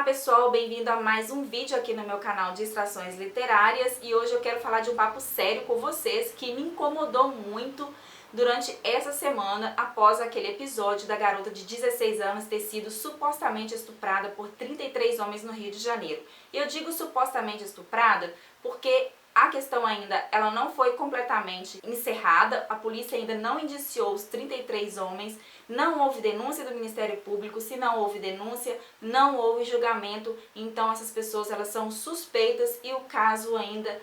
Olá pessoal, bem-vindo a mais um vídeo aqui no meu canal Distrações Literárias e hoje eu quero falar de um papo sério com vocês que me incomodou muito durante essa semana após aquele episódio da garota de 16 anos ter sido supostamente estuprada por 33 homens no Rio de Janeiro. E eu digo supostamente estuprada porque a questão ainda, ela não foi completamente encerrada, a polícia ainda não indiciou os 33 homens, não houve denúncia do Ministério Público, se não houve denúncia, não houve julgamento, então essas pessoas elas são suspeitas e o caso ainda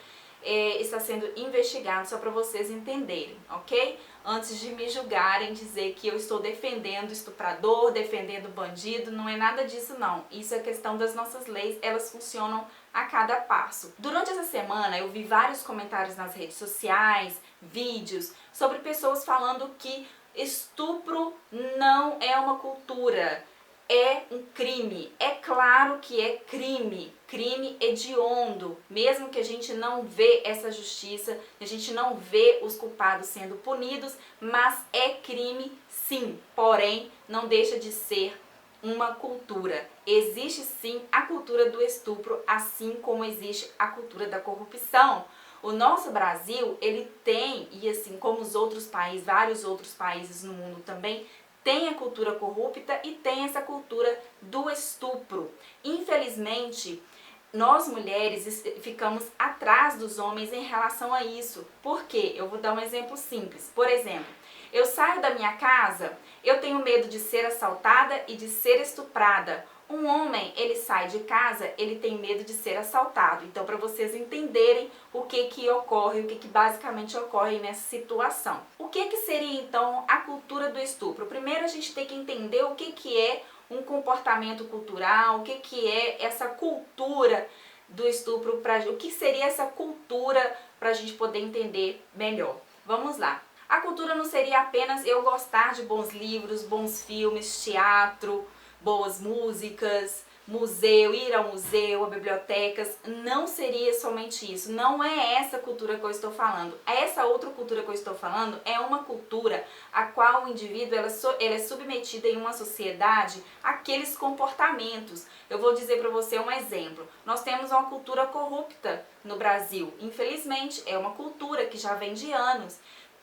está sendo investigado, só para vocês entenderem, ok? Antes de me julgarem, dizer que eu estou defendendo estuprador, defendendo bandido, não é nada disso não. Isso é questão das nossas leis, elas funcionam a cada passo. Durante essa semana eu vi vários comentários nas redes sociais, vídeos, sobre pessoas falando que estupro não é uma cultura, é um crime. É claro que é crime, crime hediondo, mesmo que a gente não vê essa justiça, a gente não vê os culpados sendo punidos, mas é crime sim, porém não deixa de ser uma cultura. Existe sim a cultura do estupro, assim como existe a cultura da corrupção. O nosso Brasil, ele tem, e assim como os outros países, vários outros países no mundo também, tem a cultura corrupta e tem essa cultura do estupro. Infelizmente, nós mulheres ficamos atrás dos homens em relação a isso. Por quê? Eu vou dar um exemplo simples. Por exemplo, eu saio da minha casa, eu tenho medo de ser assaltada e de ser estuprada. Um homem, ele sai de casa, ele tem medo de ser assaltado. Então, para vocês entenderem o que ocorre, o que basicamente ocorre nessa situação. O que seria, então, a cultura do estupro? Primeiro, a gente tem que entender o que é um comportamento cultural, o que é essa cultura do estupro, o que seria essa cultura para a gente poder entender melhor. Vamos lá. A cultura não seria apenas eu gostar de bons livros, bons filmes, teatro, boas músicas, museu, ir ao museu, a bibliotecas, não seria somente isso. Não é essa cultura que eu estou falando. Essa outra cultura que eu estou falando é uma cultura a qual o indivíduo ela é submetido em uma sociedade àqueles comportamentos. Eu vou dizer para você um exemplo. Nós temos uma cultura corrupta no Brasil. Infelizmente, é uma cultura que já vem de anos.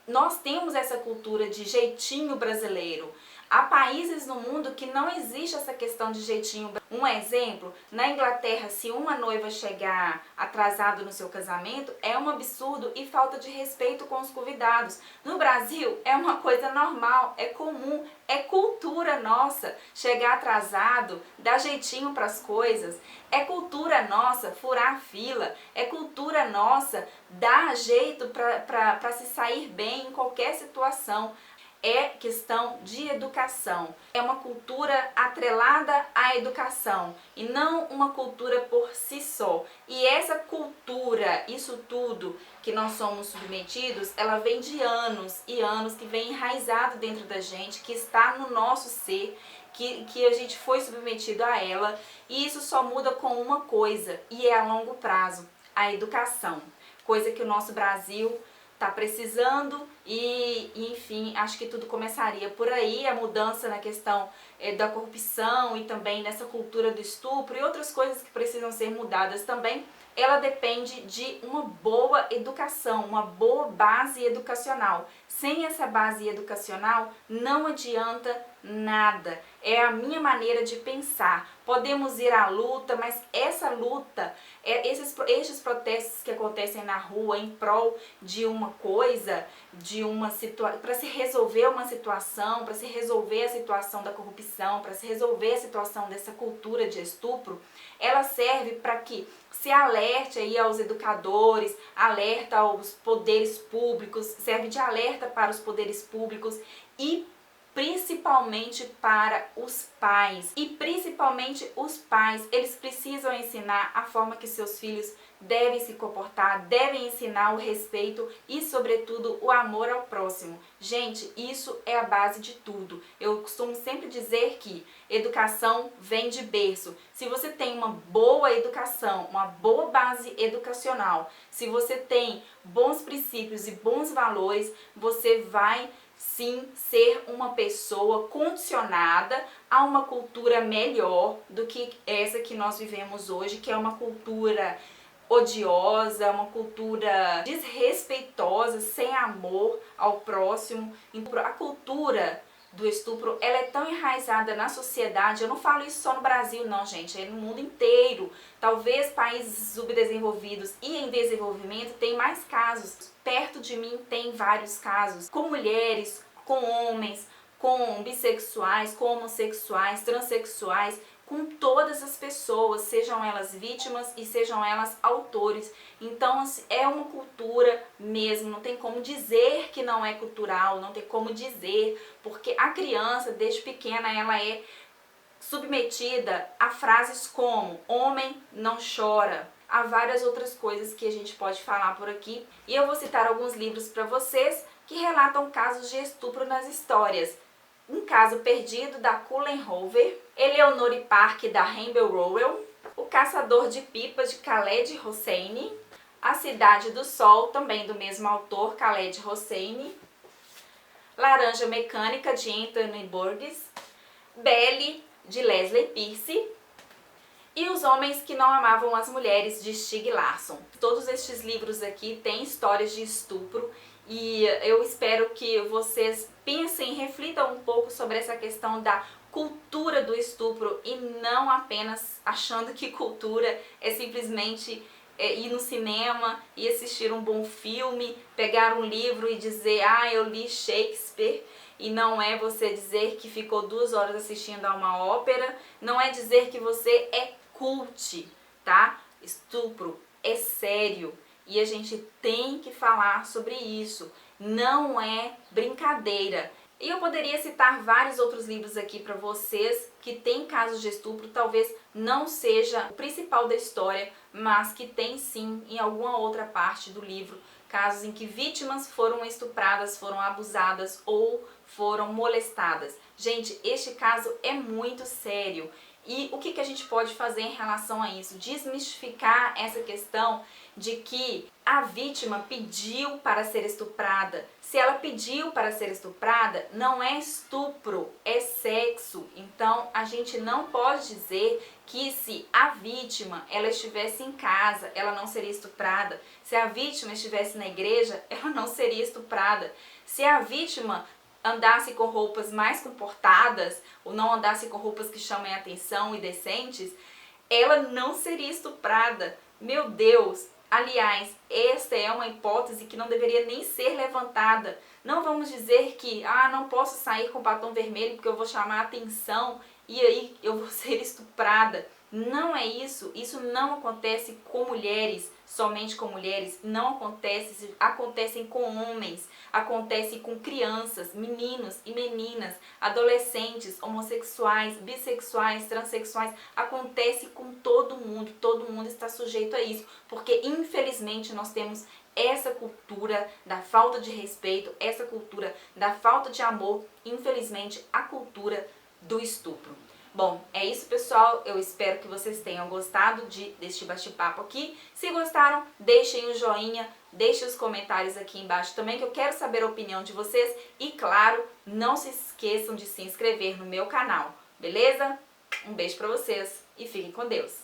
Nós temos essa cultura de jeitinho brasileiro. Há países no mundo que não existe essa questão de jeitinho. Um exemplo, na Inglaterra, se uma noiva chegar atrasada no seu casamento, é um absurdo e falta de respeito com os convidados. No Brasil, é uma coisa normal, é comum, é cultura nossa chegar atrasado, dar jeitinho para as coisas. É cultura nossa furar a fila, é cultura nossa dar jeito para se sair bem em qualquer situação. É questão de educação. É uma cultura atrelada à educação e não uma cultura por si só. E essa cultura, isso tudo que nós somos submetidos, ela vem de anos e anos, que vem enraizado dentro da gente, que está no nosso ser, que a gente foi submetido a ela. E isso só muda com uma coisa, e é a longo prazo, a educação. Coisa que o nosso Brasil está precisando e, enfim, acho que tudo começaria por aí, a mudança na questão da corrupção e também nessa cultura do estupro e outras coisas que precisam ser mudadas também. Ela depende de uma boa educação, uma boa base educacional. Sem essa base educacional, não adianta nada. É a minha maneira de pensar. Podemos ir à luta, mas essa luta, esses protestos que acontecem na rua em prol de uma coisa, de uma situação, para se resolver uma situação, para se resolver a situação da corrupção, para se resolver a situação dessa cultura de estupro, ela serve para que se alerte aí aos educadores, alerta aos poderes públicos, serve de alerta para os poderes públicos e principalmente para os pais. E principalmente os pais, eles precisam ensinar a forma que seus filhos devem se comportar, devem ensinar o respeito e, sobretudo, o amor ao próximo. Gente, isso é a base de tudo. Eu costumo sempre dizer que educação vem de berço. Se você tem uma boa educação, uma boa base educacional, se você tem bons princípios e bons valores, você vai sim ser uma pessoa condicionada a uma cultura melhor do que essa que nós vivemos hoje, que é uma cultura odiosa, uma cultura desrespeitosa, sem amor ao próximo. A cultura do estupro, ela é tão enraizada na sociedade. Eu não falo isso só no Brasil não, gente, é no mundo inteiro. Talvez países subdesenvolvidos e em desenvolvimento tem mais casos. Perto de mim tem vários casos, com mulheres, com homens, com bissexuais, com homossexuais, transexuais, com todas as pessoas, sejam elas vítimas e sejam elas autores. Então, assim, é uma cultura mesmo, não tem como dizer que não é cultural, não tem como dizer, porque a criança, desde pequena, ela é submetida a frases como homem não chora. Há várias outras coisas que a gente pode falar por aqui. E eu vou citar alguns livros para vocês que relatam casos de estupro nas histórias. Um Caso Perdido, da Cullen Hoover, Eleonore Park, da Rainbow Rowell, O Caçador de Pipas, de Khaled Hosseini, A Cidade do Sol, também do mesmo autor, Khaled Hosseini, Laranja Mecânica, de Anthony Burgess, Belle, de Leslie Pierce, e Os Homens que Não Amavam as Mulheres, de Stieg Larsson. Todos estes livros aqui têm histórias de estupro e eu espero que vocês pensem e reflitam um pouco sobre essa questão da cultura do estupro e não apenas achando que cultura é simplesmente ir no cinema e assistir um bom filme, pegar um livro e dizer, ah, eu li Shakespeare. E não é você dizer que ficou 2 horas assistindo a uma ópera, não é dizer que você é cult, tá? Estupro é sério e a gente tem que falar sobre isso, não é brincadeira. E eu poderia citar vários outros livros aqui para vocês que tem casos de estupro, talvez não seja o principal da história, mas que tem sim em alguma outra parte do livro casos em que vítimas foram estupradas, foram abusadas ou foram molestadas. Gente, este caso é muito sério. E o que a gente pode fazer em relação a isso? Desmistificar essa questão de que a vítima pediu para ser estuprada. Se ela pediu para ser estuprada, não é estupro, é sexo. Então, a gente não pode dizer que se a vítima ela estivesse em casa, ela não seria estuprada. Se a vítima estivesse na igreja, ela não seria estuprada. Se a vítima andasse com roupas mais comportadas, ou não andasse com roupas que chamem atenção e decentes, ela não seria estuprada. Meu Deus! Aliás, esta é uma hipótese que não deveria nem ser levantada. Não vamos dizer que, não posso sair com batom vermelho porque eu vou chamar atenção e aí eu vou ser estuprada. Não é isso, isso não acontece com mulheres, somente com mulheres, não acontece, acontecem com homens, acontece com crianças, meninos e meninas, adolescentes, homossexuais, bissexuais, transexuais, acontece com todo mundo está sujeito a isso, porque infelizmente nós temos essa cultura da falta de respeito, essa cultura da falta de amor, infelizmente a cultura do estupro. Bom, é isso, pessoal. Eu espero que vocês tenham gostado deste bate-papo aqui. Se gostaram, deixem o joinha, deixem os comentários aqui embaixo também, que eu quero saber a opinião de vocês. E, claro, não se esqueçam de se inscrever no meu canal, beleza? Um beijo pra vocês e fiquem com Deus!